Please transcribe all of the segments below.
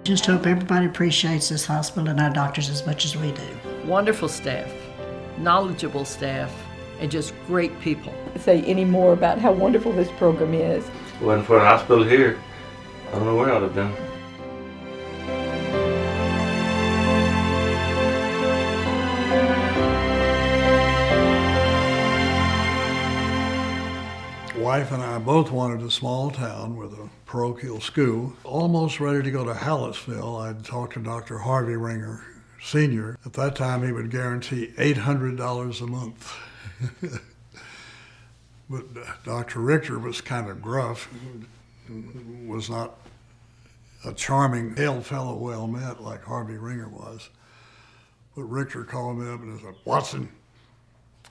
Just hope everybody appreciates this hospital and our doctors as much as we do. Wonderful staff, knowledgeable staff, and just great people. Say any more about how wonderful this program is. If it wasn't for the hospital here, I don't know where I'd have been. Wife and I both wanted a small town with a parochial school. Almost ready to go to Hallettsville, I'd talked to Dr. Harvey Ringer, Sr. At that time, he would guarantee $800 a month. But Dr. Richter was kind of gruff, was not a charming, hail fellow well met like Harvey Ringer was. But Richter called me up and said, "Watson,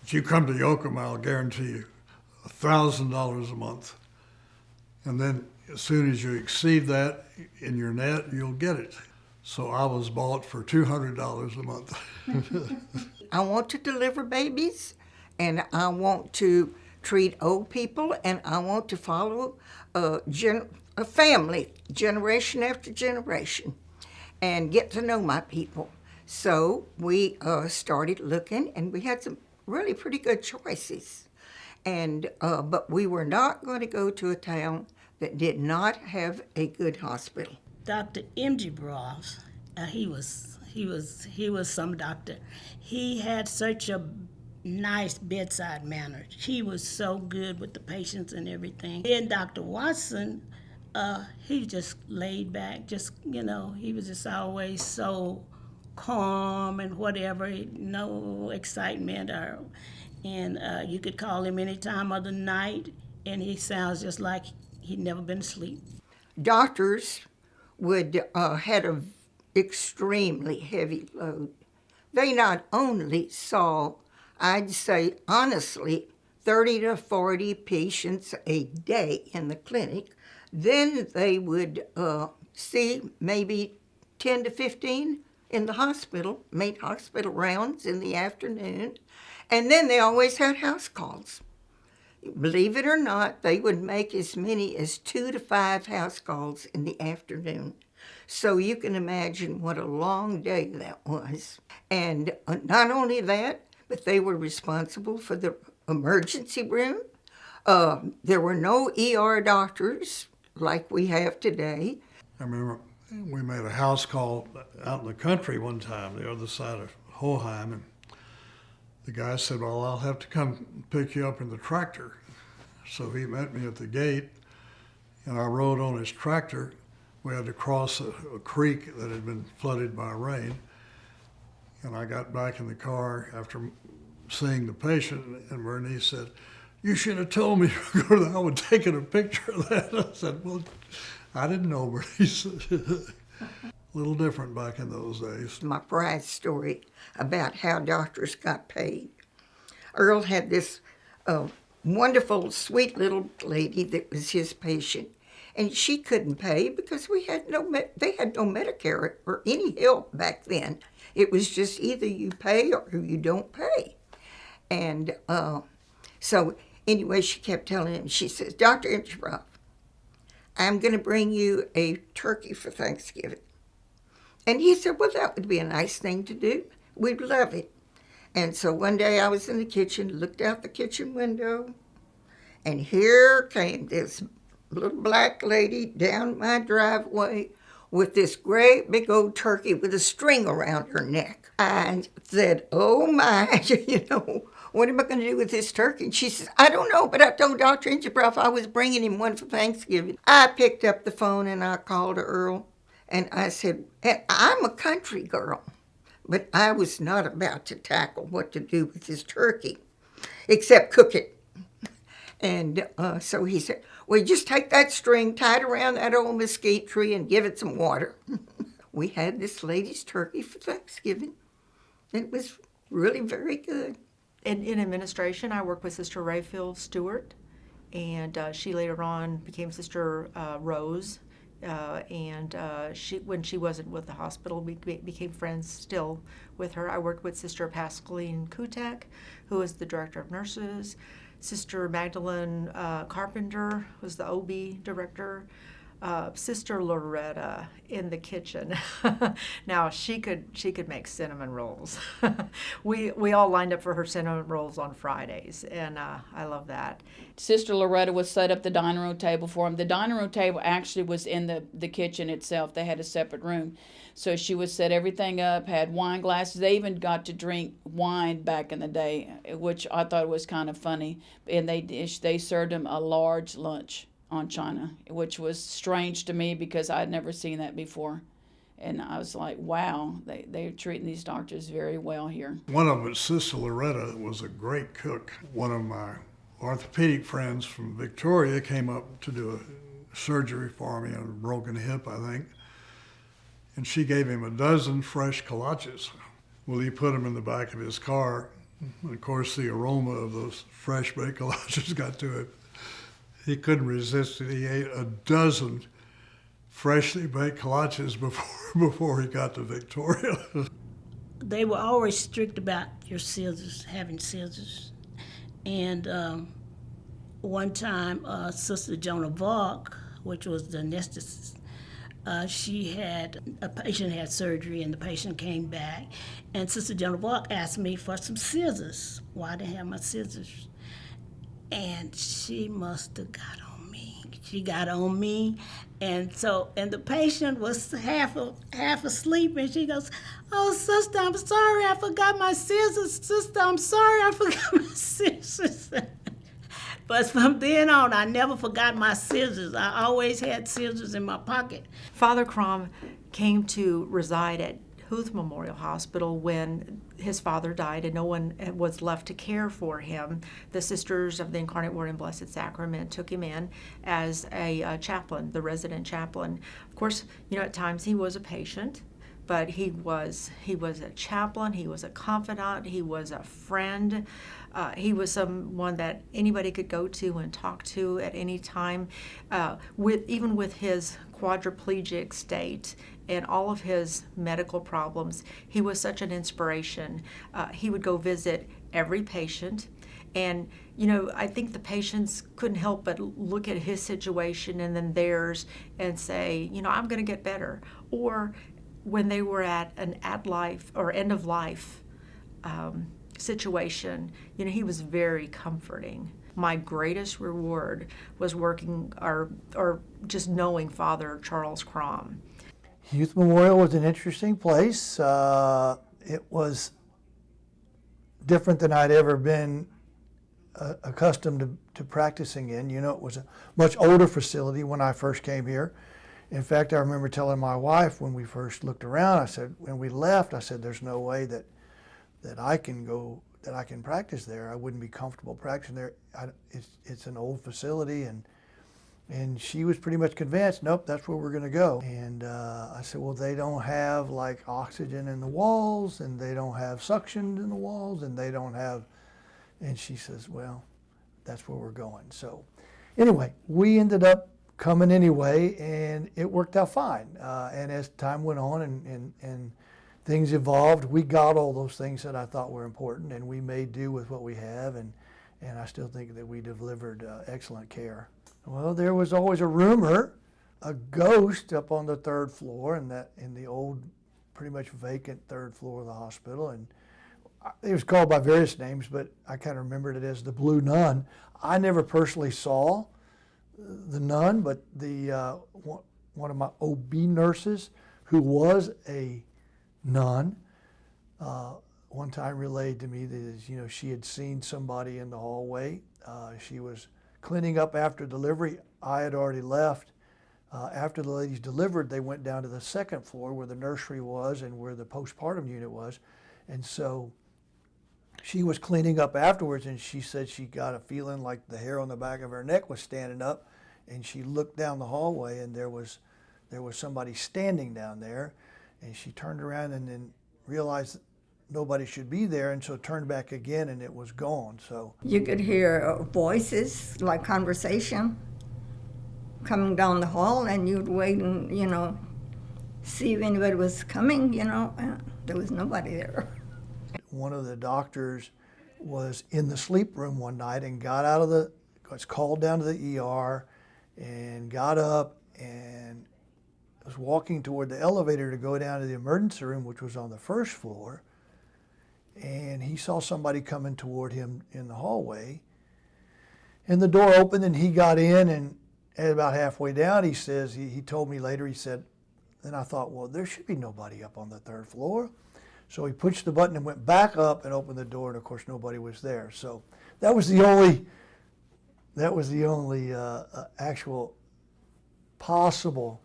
if you come to Yoakum, I'll guarantee you $1,000 a month. And then as soon as you exceed that in your net, you'll get it." So I was bought for $200 a month. I want to deliver babies, and I want to treat old people, and I want to follow a family, generation after generation, and get to know my people. So we started looking, and we had some really pretty good choices. And but we were not going to go to a town that did not have a good hospital. Dr. M.G. Bross, he was some doctor. He had such a nice bedside manner. He was so good with the patients and everything. Then Dr. Watson, he just laid back, he was just always so calm and whatever, no excitement and you could call him any time of the night, and he sounds just like he'd never been asleep. Doctors had an extremely heavy load. They not only saw, I'd say honestly, 30 to 40 patients a day in the clinic. Then they would see maybe 10 to 15 in the hospital, made hospital rounds in the afternoon. And then they always had house calls. Believe it or not, they would make as many as 2 to 5 house calls in the afternoon. So you can imagine what a long day that was. And not only that, but they were responsible for the emergency room. There were no ER doctors like we have today. I remember we made a house call out in the country one time, the other side of Hoheim, and the guy said, "Well, I'll have to come pick you up in the tractor." So he met me at the gate, and I rode on his tractor. We had to cross a creek that had been flooded by rain. And I got back in the car after seeing the patient, and Bernice said, "You should have told me I would have taken a picture of that." I said, "Well, I didn't know, Bernice." A little different back in those days. My pride story about how doctors got paid. Earl had this wonderful, sweet little lady that was his patient, and she couldn't pay because they had no Medicare or any help back then. It was just either you pay or you don't pay. And so anyway, she kept telling him, she says, "Dr. Imshraf, I'm going to bring you a turkey for Thanksgiving." And he said, "Well, that would be a nice thing to do. We'd love it." And so one day I was in the kitchen, looked out the kitchen window, and here came this little black lady down my driveway with this great big old turkey with a string around her neck. I said, "Oh my, what am I going to do with this turkey?" And she says, "I don't know, but I told Dr. Ingerbrough I was bringing him one for Thanksgiving." I picked up the phone and I called Earl. And I said, and I'm a country girl, but I was not about to tackle what to do with this turkey, except cook it. And so he said, "Well, just take that string, tie it around that old mesquite tree, and give it some water." We had this lady's turkey for Thanksgiving. It was really very good. In administration, I worked with Sister Rayfield Stewart, and she later on became Sister Rose. When she wasn't with the hospital, we became friends still with her. I worked with Sister Pascaline Kutek, who was the director of nurses. Sister Magdalene Carpenter was the OB director. Sister Loretta in the kitchen. Now she could make cinnamon rolls. we all lined up for her cinnamon rolls on Fridays, and I love that. Sister Loretta would set up the dining room table for him. The dining room table actually was in the kitchen itself. They had a separate room. So she would set everything up, had wine glasses. They even got to drink wine back in the day, which I thought was kind of funny. And they served him a large lunch on china, which was strange to me because I'd never seen that before. And I was like, wow, they're treating these doctors very well here. One of them, Sister Loretta, was a great cook. One of my orthopedic friends from Victoria came up to do a surgery for me on a broken hip, I think. And she gave him a dozen fresh kolaches. Well, he put them in the back of his car. And of course, the aroma of those fresh baked kolaches got to him. He couldn't resist it. He ate a dozen freshly baked kolaches before he got to Victoria. They were always strict about your scissors, having scissors. And one time, Sister Jonah Valk, which was the anesthetist, a patient had surgery and the patient came back, and Sister Jonah Valk asked me for some scissors. Why I didn't have my scissors? And she must have got on me. She got on me, and the patient was half asleep, and she goes, "Oh, sister, I'm sorry, I forgot my scissors. Sister, I'm sorry, I forgot my scissors." But from then on, I never forgot my scissors. I always had scissors in my pocket. Father Crom came to reside at Huth Memorial Hospital when his father died and no one was left to care for him. The Sisters of the Incarnate Word and Blessed Sacrament took him in as a chaplain, the resident chaplain. Of course, at times he was a patient, but he was a chaplain, he was a confidant, he was a friend. He was someone that anybody could go to and talk to at any time. Even with his quadriplegic state and all of his medical problems, he was such an inspiration. He would go visit every patient. And, I think the patients couldn't help but look at his situation and then theirs and say, I'm going to get better. Or when they were at an at-life or end-of-life situation, he was very comforting. My greatest reward was working or just knowing Father Charles Crom. Youth Memorial was an interesting place. It was different than I'd ever been accustomed to practicing in. It was a much older facility when I first came here. In fact, I remember telling my wife when we first looked around, when we left, I said, there's no way that I can practice there. I wouldn't be comfortable practicing there. It's an old facility, and she was pretty much convinced, nope, that's where we're going to go. And I said, well, they don't have like oxygen in the walls, and they don't have suction in the walls, and they don't have, and she says, well, that's where we're going. So anyway, we ended up coming anyway, and it worked out fine. And as time went on and things evolved, we got all those things that I thought were important, and we made do with what we have, and I still think that we delivered excellent care. Well, there was always a rumor, a ghost up on the third floor in the old, pretty much vacant third floor of the hospital, and it was called by various names, but I kind of remembered it as the Blue Nun. I never personally saw the nun, but the one of my OB nurses, who was a nun, one time relayed to me that she had seen somebody in the hallway. She was cleaning up after delivery. I had already left. After the ladies delivered, they went down to the second floor where the nursery was and where the postpartum unit was, and so she was cleaning up afterwards, and she said she got a feeling like the hair on the back of her neck was standing up, and she looked down the hallway, and there was somebody standing down there, and she turned around and then realized that nobody should be there, and so turned back again, and it was gone. So You could hear voices, like conversation, coming down the hall, and you'd wait and, see if anybody was coming, and there was nobody there. one of the doctors was in the sleep room one night and was called down to the ER and got up and was walking toward the elevator to go down to the emergency room, which was on the first floor, and he saw somebody coming toward him in the hallway. And the door opened and he got in, and at about halfway down, he says, he told me later, he said, then I thought, well, there should be nobody up on the third floor. So he pushed the button and went back up and opened the door, and of course nobody was there. So that was the only actual possible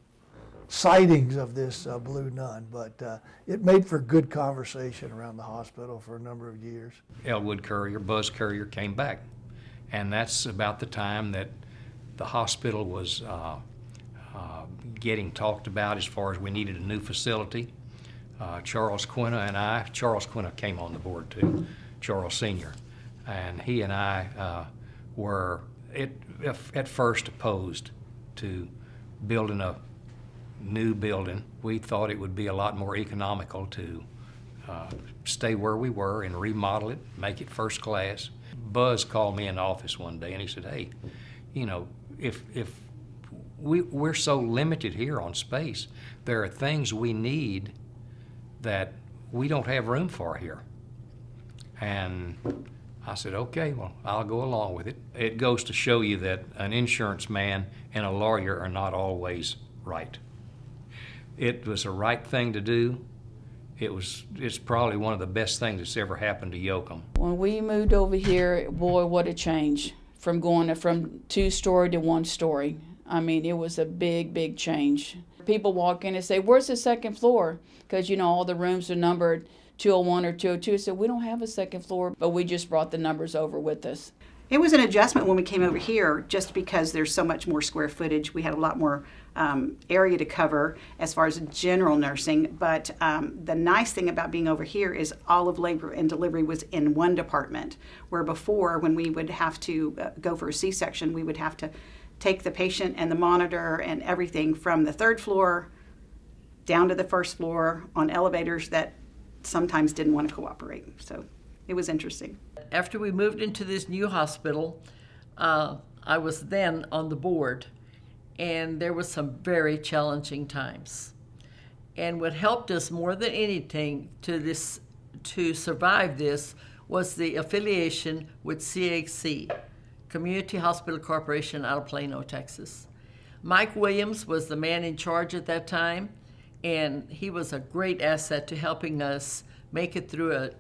sightings of this blue nun, but it made for good conversation around the hospital for a number of years. Elwood Courier, Buzz Courier came back, and that's about the time that the hospital was getting talked about as far as we needed a new facility. Charles Quinna came on the board too, Charles Sr., and he and I were at first opposed to building a new building. We thought it would be a lot more economical to stay where we were and remodel it, make it first class. Buzz called me in the office one day and he said, hey, you know, if we're so limited here on space, there are things we need that we don't have room for here. And I said, okay, well, I'll go along with it. It goes to show you that an insurance man and a lawyer are not always right. It was the right thing to do. It's probably one of the best things that's ever happened to Yoakum. When we moved over here, boy, what a change from going from 2-story to 1-story. I mean, it was a big, big change. People walk in and say, where's the second floor? Because, you know, all the rooms are numbered 201 or 202. So we don't have a second floor, but we just brought the numbers over with us. It was an adjustment when we came over here just because there's so much more square footage. We had a lot more area to cover as far as general nursing. But the nice thing about being over here is all of labor and delivery was in one department, where before when we would have to go for a C-section, we would have to take the patient and the monitor and everything from the third floor down to the first floor on elevators that sometimes didn't want to cooperate. So it was interesting. After we moved into this new hospital, I was then on the board, and there were some very challenging times. And what helped us more than anything to survive this was the affiliation with CHC, Community Hospital Corporation out of Plano, Texas. Mike Williams was the man in charge at that time, and he was a great asset to helping us make it through a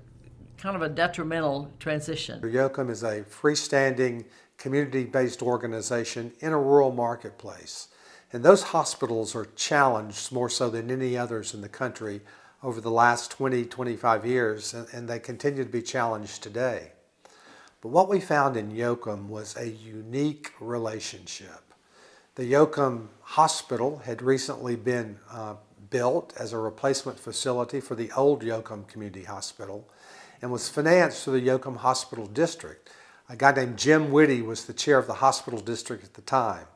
kind of a detrimental transition. Yoakum is a freestanding, community-based organization in a rural marketplace. And those hospitals are challenged more so than any others in the country over the last 20, 25 years, and they continue to be challenged today. But what we found in Yoakum was a unique relationship. The Yoakum Hospital had recently been built as a replacement facility for the old Yoakum Community Hospital and was financed through the Yoakum Hospital District. A guy named Jim Whitty was the chair of the hospital district at the time.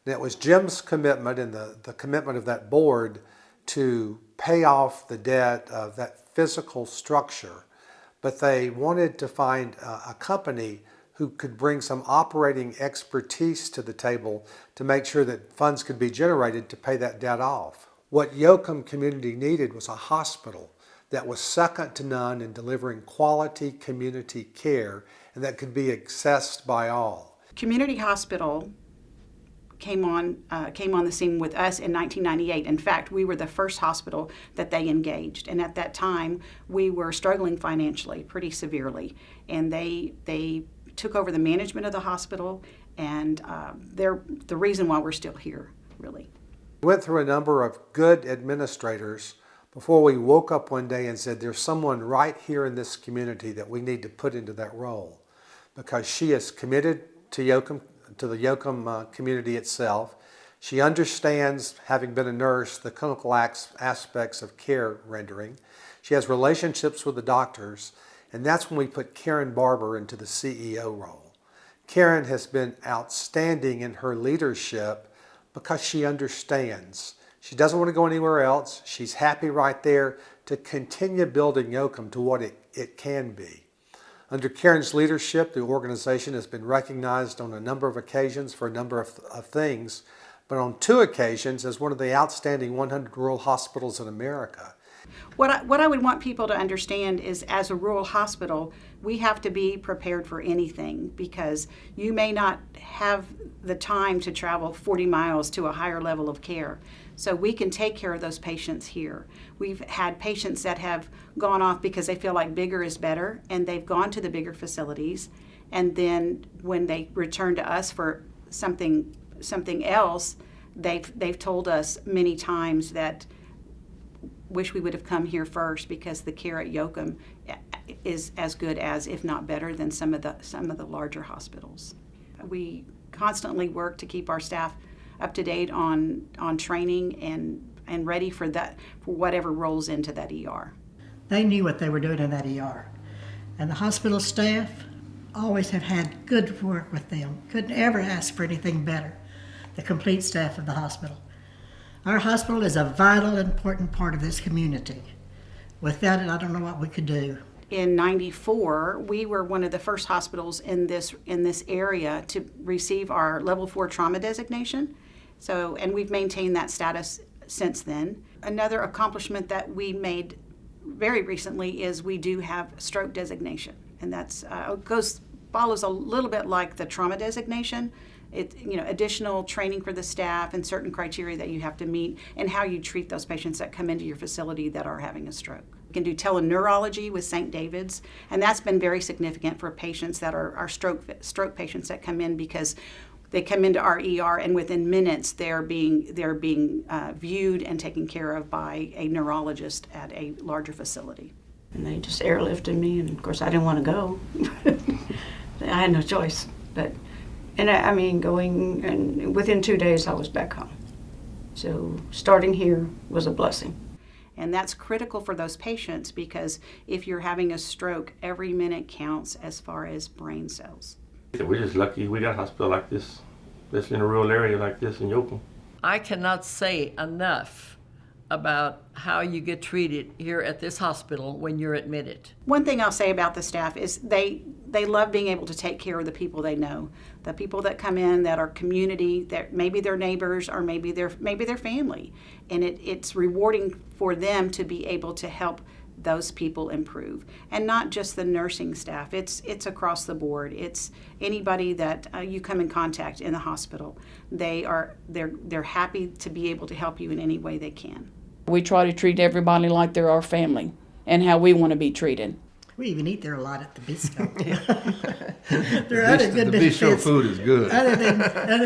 And it was Jim's commitment and the commitment of that board to pay off the debt of that physical structure, but they wanted to find a company who could bring some operating expertise to the table to make sure that funds could be generated to pay that debt off. What Yoakum community needed was a hospital that was second to none in delivering quality community care and that could be accessed by all. Community Hospital came on the scene with us in 1998. In fact, we were the first hospital that they engaged, and at that time we were struggling financially pretty severely, and they took over the management of the hospital, and they're the reason why we're still here, really. We went through a number of good administrators before we woke up one day and said, there's someone right here in this community that we need to put into that role, because she is committed to Yoakum, to the Yoakum community itself. She understands, having been a nurse, the clinical aspects of care rendering. She has relationships with the doctors, and that's when we put Karen Barber into the CEO role. Karen has been outstanding in her leadership because she understands. She doesn't want to go anywhere else. She's happy right there to continue building Yoakum to what it can be. Under Karen's leadership, the organization has been recognized on a number of occasions for a number of things, but on 2 occasions as one of the outstanding 100 rural hospitals in America. What I would want people to understand is, as a rural hospital, we have to be prepared for anything, because you may not have the time to travel 40 miles to a higher level of care. So we can take care of those patients here. We've had patients that have gone off because they feel like bigger is better, and they've gone to the bigger facilities. And then when they return to us for something else, they've told us many times that wish we would have come here first, because the care at Yoakum is as good as, if not better than, some of the larger hospitals. We constantly work to keep our staff up to date on training and ready for whatever rolls into that ER. They knew what they were doing in that ER. And the hospital staff always have had good work with them. Couldn't ever ask for anything better. The complete staff of the hospital. Our hospital is a vital, important part of this community. Without it, I don't know what we could do. In '94, we were one of the first hospitals in this area to receive our level 4 trauma designation. So, and we've maintained that status since then. Another accomplishment that we made very recently is we do have stroke designation, and that's follows a little bit like the trauma designation. Additional training for the staff and certain criteria that you have to meet, and how you treat those patients that come into your facility that are having a stroke. We can do teleneurology with St. David's, and that's been very significant for patients that are stroke patients that come in, because they come into our ER and within minutes they're being viewed and taken care of by a neurologist at a larger facility. And they just airlifted me, and of course I didn't want to go. I had no choice, going, and within 2 days I was back home. So starting here was a blessing. And that's critical for those patients, because if you're having a stroke, every minute counts as far as brain cells. We're just lucky we got a hospital like this, especially in a rural area like this in Yoakum. I cannot say enough about how you get treated here at this hospital when you're admitted. One thing I'll say about the staff is they love being able to take care of the people they know, the people that come in that are community, that maybe they're neighbors or maybe they're family, and it's rewarding for them to be able to help those people improve. And not just the nursing staff, it's across the board. It's anybody that you come in contact in the hospital. They're happy to be able to help you in any way they can. We try to treat everybody like they're our family and how we want to be treated. We even eat there a lot at the bistro. There are other good benefits. The bistro food is good. Other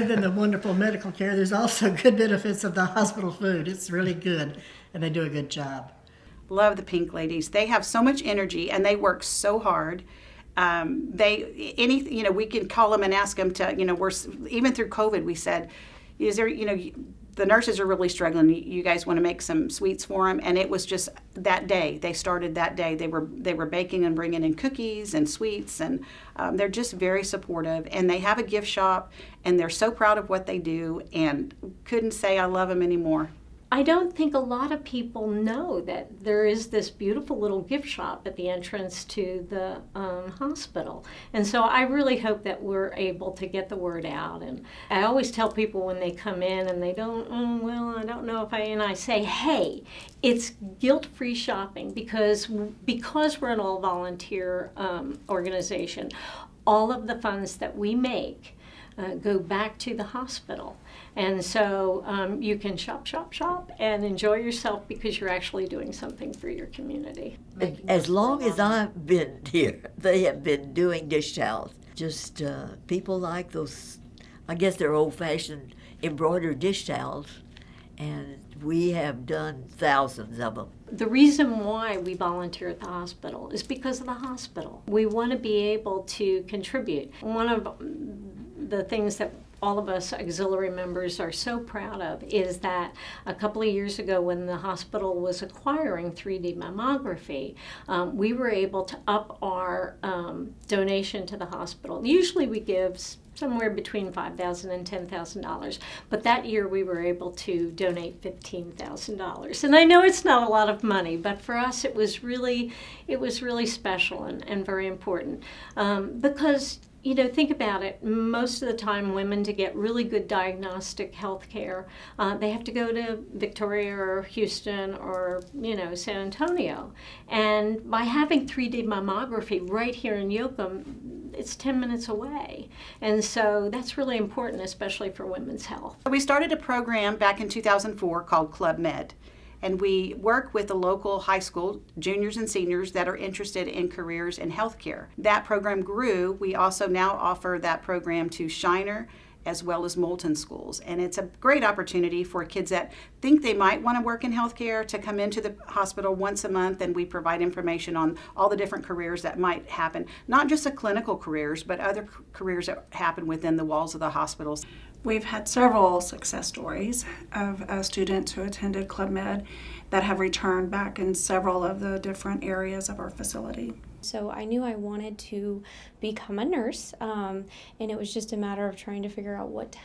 than the wonderful medical care, there's also good benefits of the hospital food. It's really good, and they do a good job. Love the Pink Ladies. They have so much energy, and they work so hard. We can call them and ask them to, even through COVID, we said, is there, the nurses are really struggling. You guys want to make some sweets for them? And it was just that day. They started that day. They were baking and bringing in cookies and sweets, and they're just very supportive. And they have a gift shop, and they're so proud of what they do, and couldn't say I love them anymore. I don't think a lot of people know that there is this beautiful little gift shop at the entrance to the hospital. And so I really hope that we're able to get the word out. And I always tell people when they come in and they don't, I don't know if and I say, hey, it's guilt-free shopping, because we're an all-volunteer organization. All of the funds that we make go back to the hospital. And so you can shop, and enjoy yourself, because you're actually doing something for your community. As long as I've been here, they have been doing dish towels. Just people like those, I guess they're old-fashioned embroidered dish towels, and we have done thousands of them. The reason why we volunteer at the hospital is because of the hospital. We want to be able to contribute. One of the things that all of us auxiliary members are so proud of is that a couple of years ago, when the hospital was acquiring 3D mammography, we were able to up our donation to the hospital. Usually we give somewhere between $5,000 and $10,000, but that year we were able to donate $15,000. And I know it's not a lot of money, but for us it was really special and very important, because you know, think about it. Most of the time, women, to get really good diagnostic health care, they have to go to Victoria or Houston or, you know, San Antonio. And by having 3D mammography right here in Yoakum, it's 10 minutes away. And so that's really important, especially for women's health. We started a program back in 2004 called Club Med. And we work with the local high school juniors and seniors that are interested in careers in healthcare. That program grew. We also now offer that program to Shiner as well as Moulton schools. And it's a great opportunity for kids that think they might want to work in healthcare to come into the hospital once a month, and we provide information on all the different careers that might happen. Not just the clinical careers, but other careers that happen within the walls of the hospitals. We've had several success stories of students who attended Club Med that have returned back in several of the different areas of our facility. So I knew I wanted to become a nurse, and it was just a matter of trying to figure out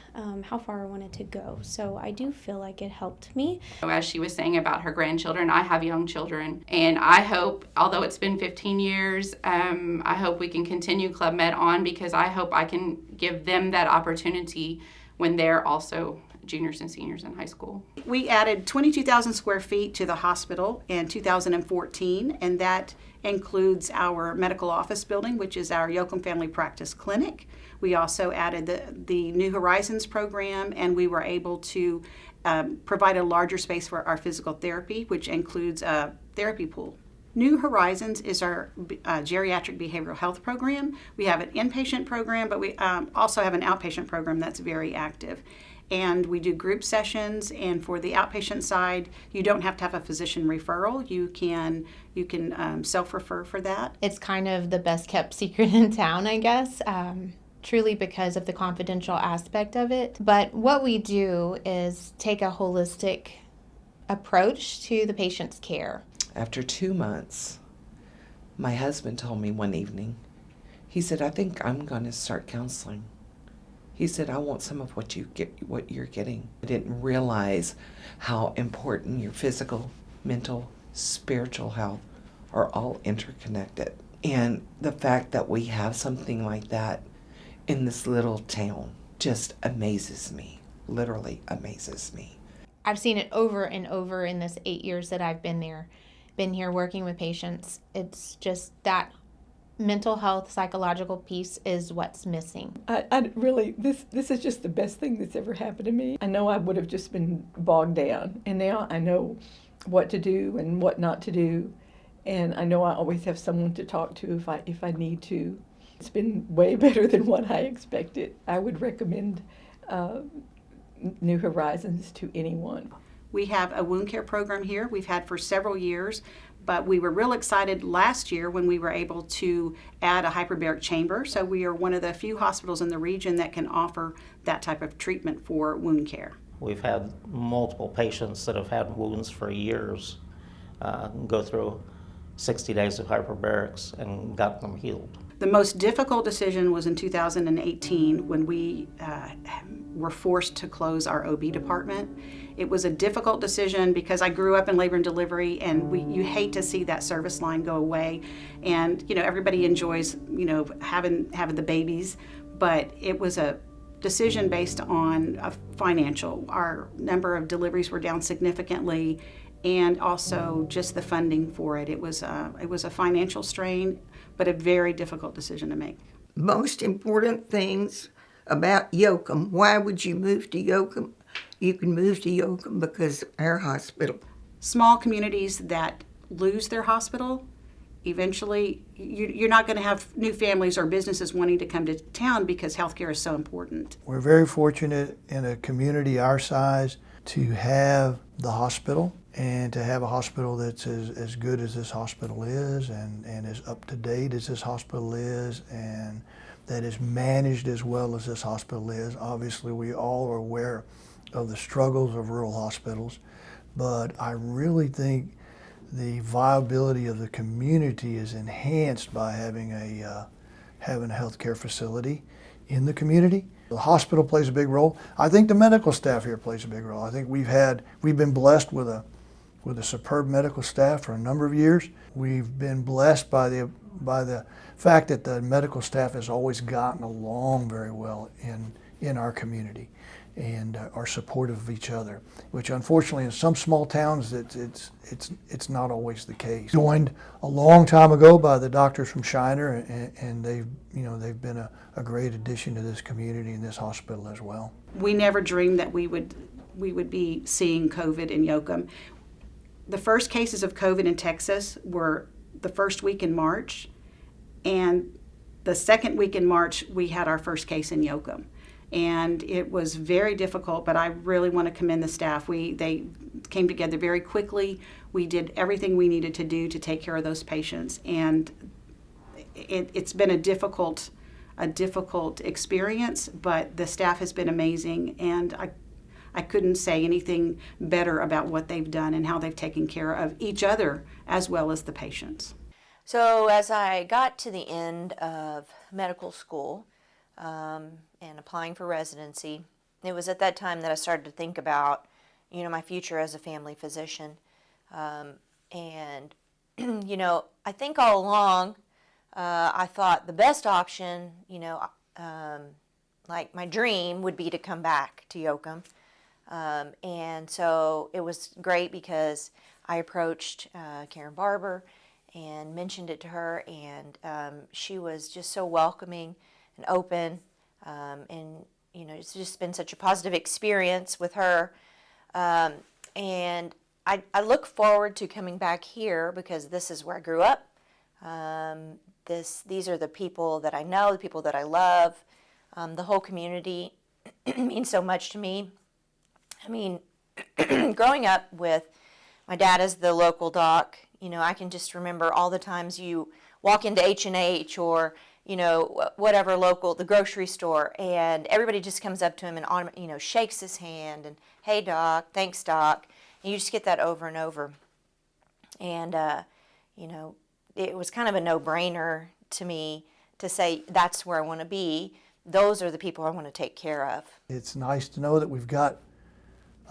how far I wanted to go. So I do feel like it helped me. As she was saying about her grandchildren, I have young children, and I hope, although it's been 15 years, I hope we can continue Club Med on, because I hope I can give them that opportunity when they're also juniors and seniors in high school. We added 22,000 square feet to the hospital in 2014, and that includes our medical office building, which is our Yoakum Family Practice Clinic. We also added the New Horizons program, and we were able to provide a larger space for our physical therapy, which includes a therapy pool. New Horizons is our geriatric behavioral health program. We have an inpatient program, but we also have an outpatient program that's very active. And we do group sessions, and for the outpatient side, you don't have to have a physician referral. You can self-refer for that. It's kind of the best kept secret in town, I guess, truly because of the confidential aspect of it. But what we do is take a holistic approach to the patient's care. After 2 months, my husband told me one evening, he said, "I think I'm going to start counseling." He said, "I want some of what you're getting." I didn't realize how important your physical, mental, spiritual health are all interconnected. And the fact that we have something like that in this little town just amazes me, literally amazes me. I've seen it over and over in this 8 years that I've been here working with patients. It's just that mental health, psychological piece is what's missing. I really, this is just the best thing that's ever happened to me. I know I would have just been bogged down, and now I know what to do and what not to do, and I know I always have someone to talk to if I need to. It's been way better than what I expected. I would recommend New Horizons to anyone. We have a wound care program here we've had for several years, but we were real excited last year when we were able to add a hyperbaric chamber. So we are one of the few hospitals in the region that can offer that type of treatment for wound care. We've had multiple patients that have had wounds for years go through 60 days of hyperbarics and got them healed. The most difficult decision was in 2018 when we were forced to close our OB department. It was a difficult decision because I grew up in labor and delivery, and you hate to see that service line go away. And everybody enjoys having the babies, but it was a decision based on financial. Our number of deliveries were down significantly, and also just the funding for it. It was a financial strain, but a very difficult decision to make. Most important things about Yoakum. Why would you move to Yoakum? You can move to Yoakum because of our hospital. Small communities that lose their hospital, eventually you're not going to have new families or businesses wanting to come to town because healthcare is so important. We're very fortunate in a community our size to have the hospital, and to have a hospital that's as good as this hospital is, and as up to date as this hospital is, and that is managed as well as this hospital is. Obviously, we all are aware of the struggles of rural hospitals, but I really think the viability of the community is enhanced by having a healthcare facility in the community. The hospital plays a big role. I think the medical staff here plays a big role. I think we've been blessed with a with a superb medical staff for a number of years. We've been blessed by the fact that the medical staff has always gotten along very well in our community and are supportive of each other, which unfortunately in some small towns it's not always the case. Joined a long time ago by the doctors from Shiner, and they've been a great addition to this community and this hospital as well. We never dreamed that we would be seeing COVID in Yoakum. The first cases of COVID in Texas were the first week in March, and the second week in March we had our first case in Yoakum. And it was very difficult, but I really want to commend the staff. They came together very quickly. We did everything we needed to do to take care of those patients, and it's been a difficult experience, but the staff has been amazing, and I couldn't say anything better about what they've done and how they've taken care of each other as well as the patients. So as I got to the end of medical school, and applying for residency, it was at that time that I started to think about, my future as a family physician. And, I think all along, I thought the best option, like my dream would be to come back to Yoakum. And so it was great because I approached Karen Barber and mentioned it to her, and she was just so welcoming and open, and it's just been such a positive experience with her, and I look forward to coming back here because this is where I grew up. These are the people that I know, the people that I love. The whole community means so much to me. I mean, growing up with my dad as the local doc, I can just remember all the times you walk into H&H or whatever local, the grocery store, and everybody just comes up to him and shakes his hand and, hey doc, thanks doc, and you just get that over and over. And it was kind of a no-brainer to me to say that's where I want to be. Those are the people I want to take care of. It's nice to know that we've got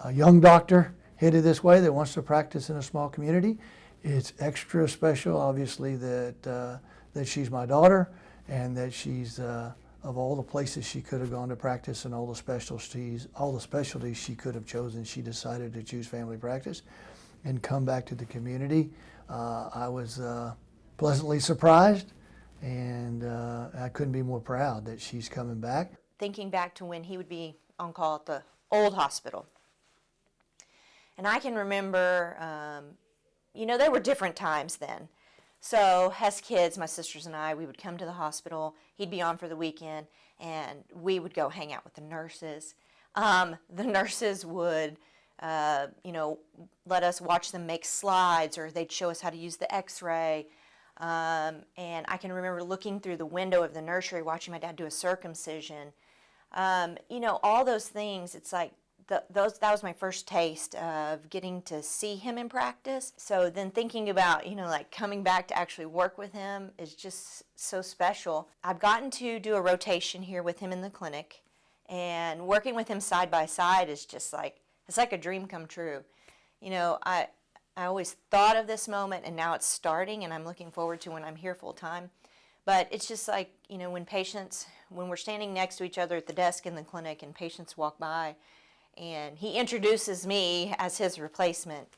a young doctor headed this way that wants to practice in a small community. It's extra special, obviously, that she's my daughter, and that she's of all the places she could have gone to practice and all the specialties she could have chosen, she decided to choose family practice and come back to the community. I was pleasantly surprised, and I couldn't be more proud that she's coming back. Thinking back to when he would be on call at the old hospital, and I can remember, there were different times then. So as kids, my sisters and I, we would come to the hospital. He'd be on for the weekend, and we would go hang out with the nurses. The nurses would, let us watch them make slides, or they'd show us how to use the X-ray. And I can remember looking through the window of the nursery, watching my dad do a circumcision. All those things. It's like that was my first taste of getting to see him in practice. So then thinking about, coming back to actually work with him is just so special. I've gotten to do a rotation here with him in the clinic, and working with him side by side is just it's like a dream come true. I always thought of this moment, and now it's starting, and I'm looking forward to when I'm here full time. But it's just like, when we're standing next to each other at the desk in the clinic and patients walk by, and he introduces me as his replacement,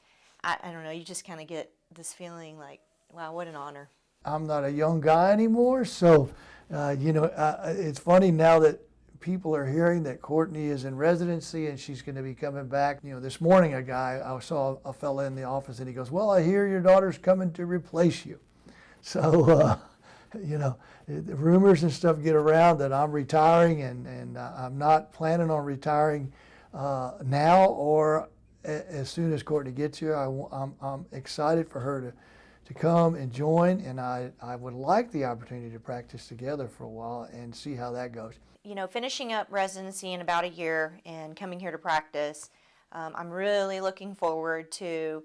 I don't know, you just kind of get this feeling like, wow, what an honor. I'm not a young guy anymore, so, it's funny now that people are hearing that Courtney is in residency and she's going to be coming back. This morning I saw a fella in the office, and he goes, well, I hear your daughter's coming to replace you. So, the rumors and stuff get around that I'm retiring, and I'm not planning on retiring now or as soon as Courtney gets here. I'm excited for her to come and join, and I would like the opportunity to practice together for a while and see how that goes. Finishing up residency in about a year and coming here to practice, I'm really looking forward to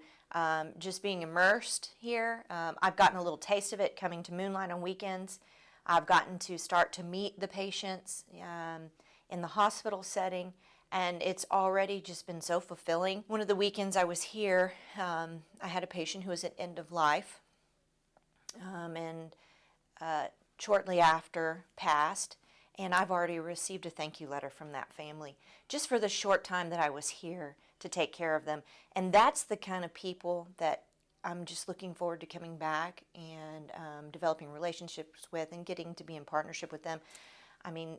just being immersed here. I've gotten a little taste of it coming to Moonlight on weekends. I've gotten to start to meet the patients in the hospital setting, And it's already just been so fulfilling. One of the weekends I was here, I had a patient who was at end of life, and shortly after passed, and I've already received a thank you letter from that family just for the short time that I was here to take care of them. And that's the kind of people that I'm just looking forward to coming back and developing relationships with and getting to be in partnership with them. I mean,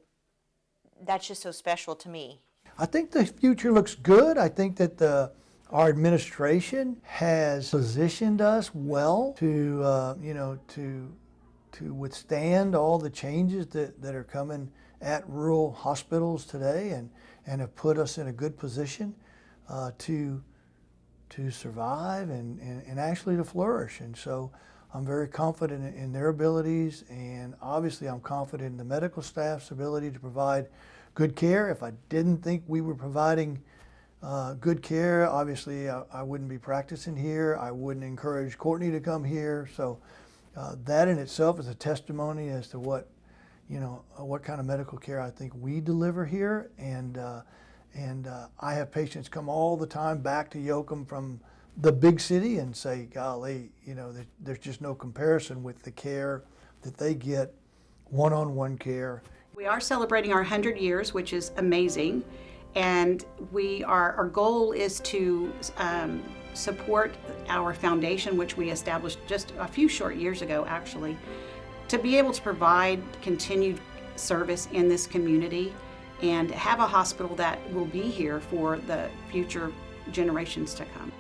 that's just so special to me. I think the future looks good. I think that our administration has positioned us well to, to withstand all the changes that are coming at rural hospitals today, and have put us in a good position to survive and actually to flourish. And so I'm very confident in their abilities, and obviously I'm confident in the medical staff's ability to provide good care. If I didn't think we were providing good care, obviously I wouldn't be practicing here. I wouldn't encourage Courtney to come here. So that in itself is a testimony as to what kind of medical care I think we deliver here. And I have patients come all the time back to Yoakum from the big city and say, golly, there's just no comparison with the care that they get, one-on-one care. We are celebrating our 100 years, which is amazing, and our goal is to support our foundation, which we established just a few short years ago, actually, to be able to provide continued service in this community and have a hospital that will be here for the future generations to come.